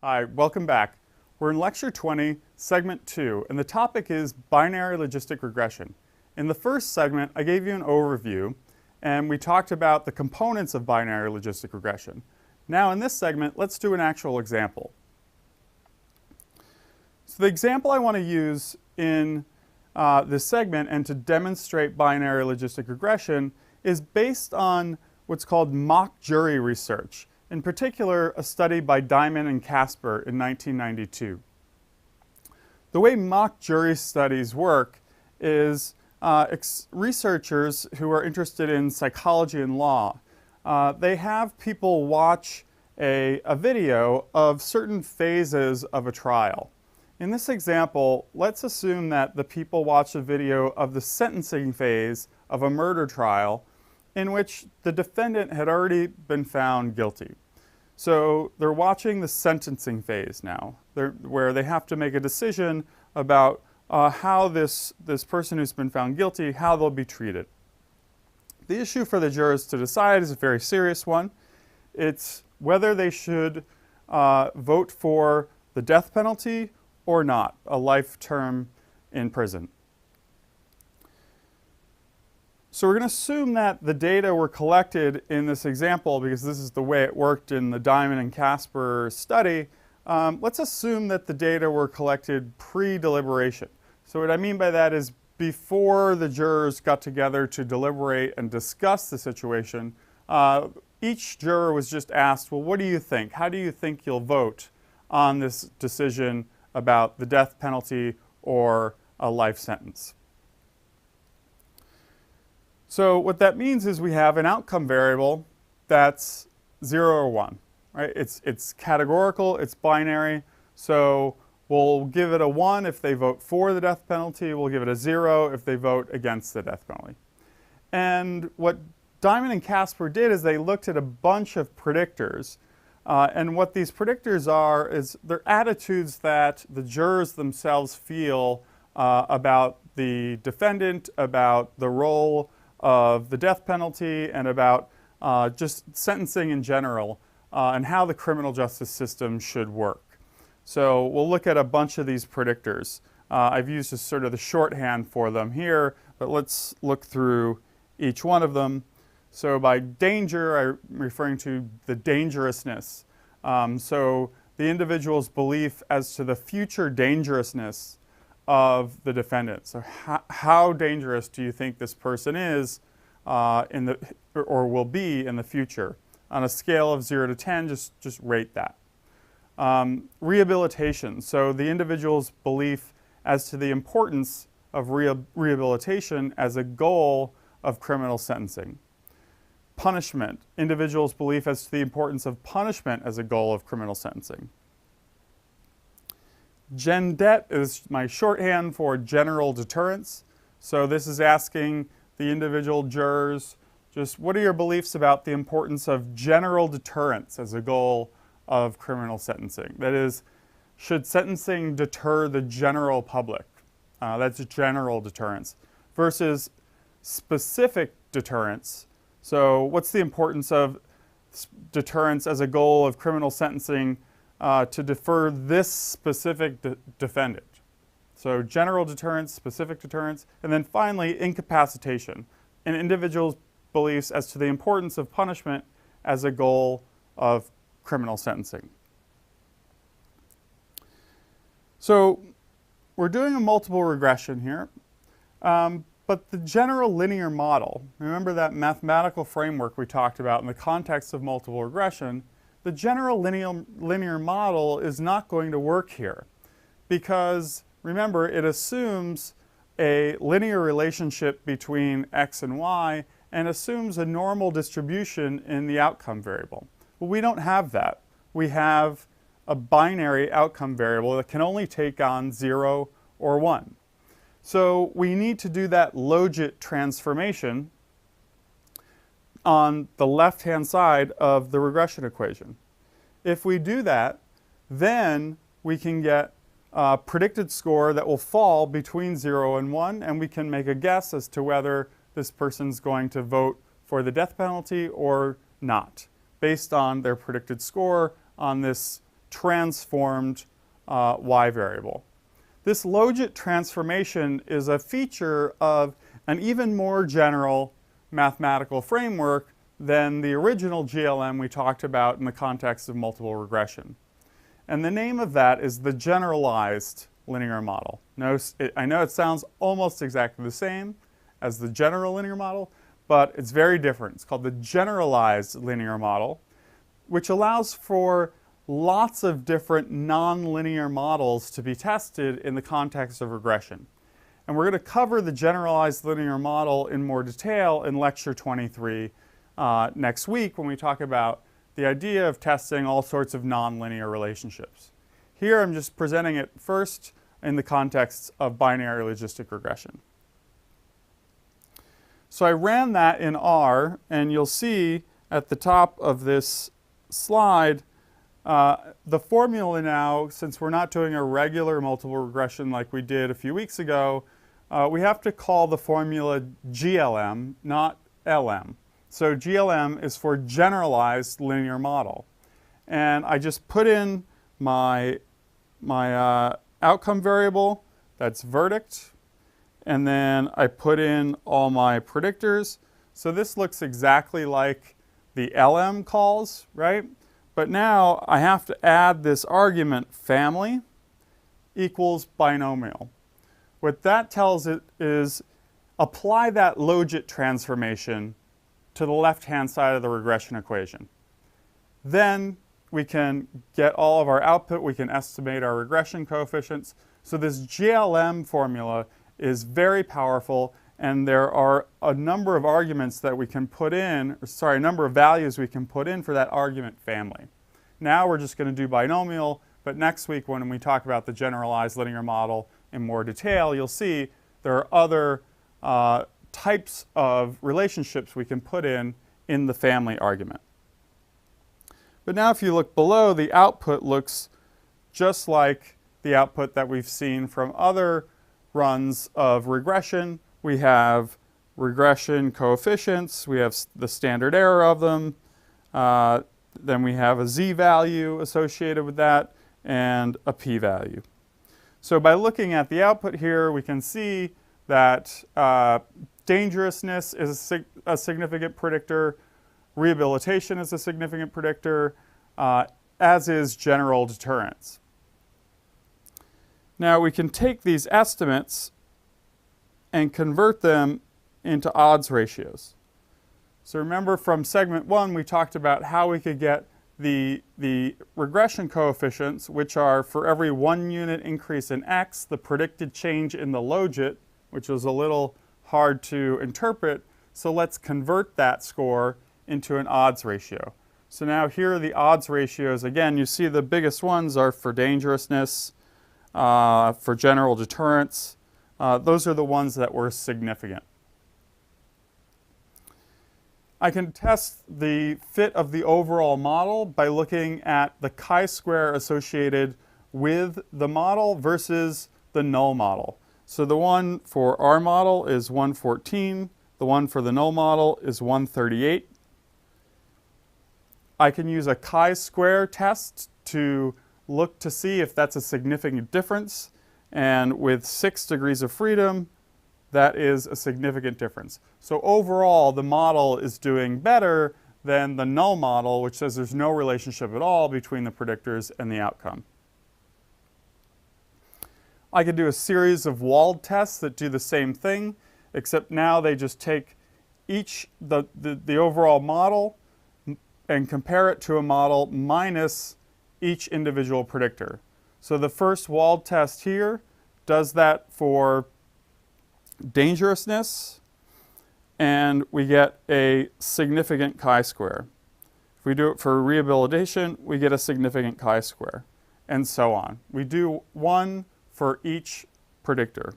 Hi, welcome back. We're in Lecture 20, Segment 2, and the topic is binary logistic regression. In the first segment, I gave you an overview, and we talked about the components of binary logistic regression. Now in this segment, let's do an actual example. So the example I want to use in this segment and to demonstrate binary logistic regression is based on what's called mock jury research. In particular, a study by Diamond and Casper in 1992. The way mock jury studies work is researchers who are interested in psychology and law, they have people watch a video of certain phases of a trial. In this example, let's assume that the people watch a video of the sentencing phase of a murder trial in which the defendant had already been found guilty. So they're watching the sentencing phase now, where they have to make a decision about how this person who's been found guilty, how they'll be treated. The issue for the jurors to decide is a very serious one. It's whether they should vote for the death penalty or not, a life term in prison. So we're going to assume that the data were collected in this example, because this is the way it worked in the Diamond and Casper study. Let's assume that the data were collected pre-deliberation. So what I mean by that is before the jurors got together to deliberate and discuss the situation, each juror was just asked, well, what do you think? How do you think you'll vote on this decision about the death penalty or a life sentence? So what that means is we have an outcome variable that's 0 or 1, right? It's categorical, it's binary, so we'll give it a 1 if they vote for the death penalty, we'll give it a 0 if they vote against the death penalty. And what Diamond and Casper did is they looked at a bunch of predictors, and what these predictors are is they're attitudes that the jurors themselves feel about the defendant, about the role of the death penalty, and about just sentencing in general, and how the criminal justice system should work. So we'll look at a bunch of these predictors. I've used just sort of the shorthand for them here, but let's look through each one of them. So by danger, I'm referring to the dangerousness. So the individual's belief as to the future dangerousness of the defendant. So how dangerous do you think this person is or will be in the future? On a scale of 0 to 10, just rate that. Rehabilitation. So the individual's belief as to the importance of rehabilitation as a goal of criminal sentencing. Punishment. Individual's belief as to the importance of punishment as a goal of criminal sentencing. GenDet is my shorthand for general deterrence. So this is asking the individual jurors, just what are your beliefs about the importance of general deterrence as a goal of criminal sentencing? That is, should sentencing deter the general public? That's general deterrence. Versus specific deterrence. So what's the importance of deterrence as a goal of criminal sentencing to defer this specific defendant? So general deterrence, specific deterrence, and then finally incapacitation, an individual's beliefs as to the importance of punishment as a goal of criminal sentencing. So we're doing a multiple regression here, but the general linear model, remember that mathematical framework we talked about in the context of multiple regression, the general linear model is not going to work here because, remember, it assumes a linear relationship between x and y and assumes a normal distribution in the outcome variable. Well, we don't have that. We have a binary outcome variable that can only take on 0 or 1. So we need to do that logit transformation on the left-hand side of the regression equation. If we do that, then we can get a predicted score that will fall between 0 and 1, and we can make a guess as to whether this person's going to vote for the death penalty or not, based on their predicted score on this transformed y variable. This logit transformation is a feature of an even more general mathematical framework than the original GLM we talked about in the context of multiple regression. And the name of that is the generalized linear model. Notice, I know it sounds almost exactly the same as the general linear model, but it's very different. It's called the generalized linear model, which allows for lots of different nonlinear models to be tested in the context of regression. And we're going to cover the generalized linear model in more detail in lecture 23 next week when we talk about the idea of testing all sorts of nonlinear relationships. Here I'm just presenting it first in the context of binary logistic regression. So I ran that in R, and you'll see at the top of this slide the formula now, since we're not doing a regular multiple regression like we did a few weeks ago, we have to call the formula GLM, not LM. So GLM is for generalized linear model. And I just put in my outcome variable, that's verdict, and then I put in all my predictors. So this looks exactly like the LM calls, right? But now I have to add this argument family equals binomial. What that tells it is apply that logit transformation to the left-hand side of the regression equation. Then we can get all of our output, we can estimate our regression coefficients. So this GLM formula is very powerful, and there are a number of arguments that we can put in, a number of values we can put in for that argument family. Now we're just going to do binomial, but next week when we talk about the generalized linear model in more detail, you'll see there are other types of relationships we can put in the family argument. But now if you look below, the output looks just like the output that we've seen from other runs of regression. We have regression coefficients, we have the standard error of them, then we have a z-value associated with that, and a p-value. So by looking at the output here, we can see that dangerousness is a significant predictor, rehabilitation is a significant predictor, as is general deterrence. Now we can take these estimates and convert them into odds ratios. So remember from segment 1 we talked about how we could get the regression coefficients, which are for every 1 unit increase in x, the predicted change in the logit, which was a little hard to interpret. So let's convert that score into an odds ratio. So now here are the odds ratios. Again, you see the biggest ones are for dangerousness, for general deterrence. Those are the ones that were significant. I can test the fit of the overall model by looking at the chi-square associated with the model versus the null model. So the one for our model is 114. The one for the null model is 138. I can use a chi-square test to look to see if that's a significant difference. And with 6 degrees of freedom, that is a significant difference. So overall, the model is doing better than the null model, which says there's no relationship at all between the predictors and the outcome. I could do a series of walled tests that do the same thing, except now they just take the overall model and compare it to a model minus each individual predictor. So the first walled test here does that for dangerousness, and we get a significant chi-square. If we do it for rehabilitation, we get a significant chi-square, and so on. We do one for each predictor.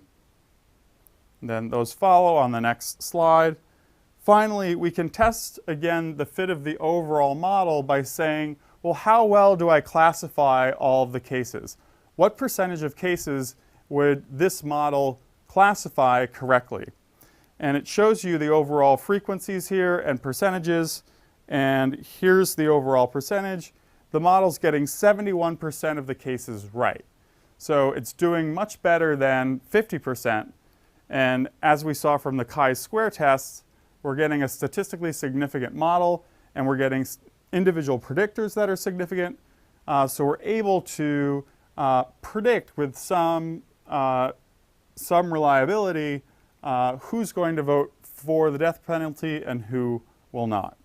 And then those follow on the next slide. Finally, we can test again the fit of the overall model by saying, well, how well do I classify all of the cases? What percentage of cases would this model classify correctly? And it shows you the overall frequencies here and percentages, and here's the overall percentage. the model's getting 71% of the cases right. So it's doing much better than 50%. And as we saw from the chi-square tests, we're getting a statistically significant model, and we're getting individual predictors that are significant. So we're able to predict with some reliability who's going to vote for the death penalty and who will not.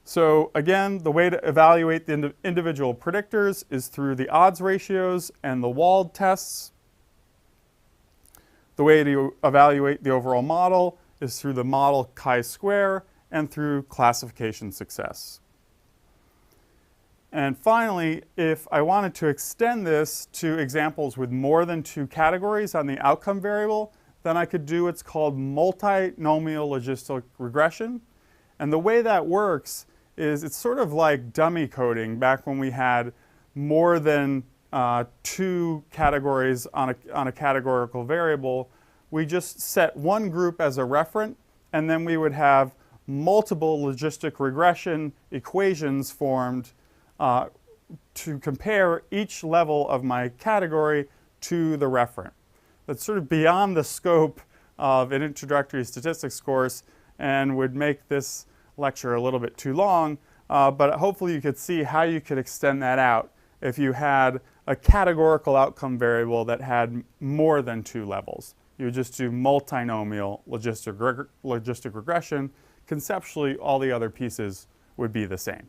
So again, the way to evaluate the individual predictors is through the odds ratios and the Wald tests. The way to evaluate the overall model is through the model chi-square and through classification success. And finally, if I wanted to extend this to examples with more than 2 categories on the outcome variable, then I could do what's called multinomial logistic regression. And the way that works is it's sort of like dummy coding back when we had more than 2 categories on a categorical variable. We just set one group as a referent, and then we would have multiple logistic regression equations formed to compare each level of my category to the referent. That's sort of beyond the scope of an introductory statistics course and would make this lecture a little bit too long, but hopefully you could see how you could extend that out if you had a categorical outcome variable that had more than 2 levels. You would just do multinomial logistic regression. Conceptually, all the other pieces would be the same.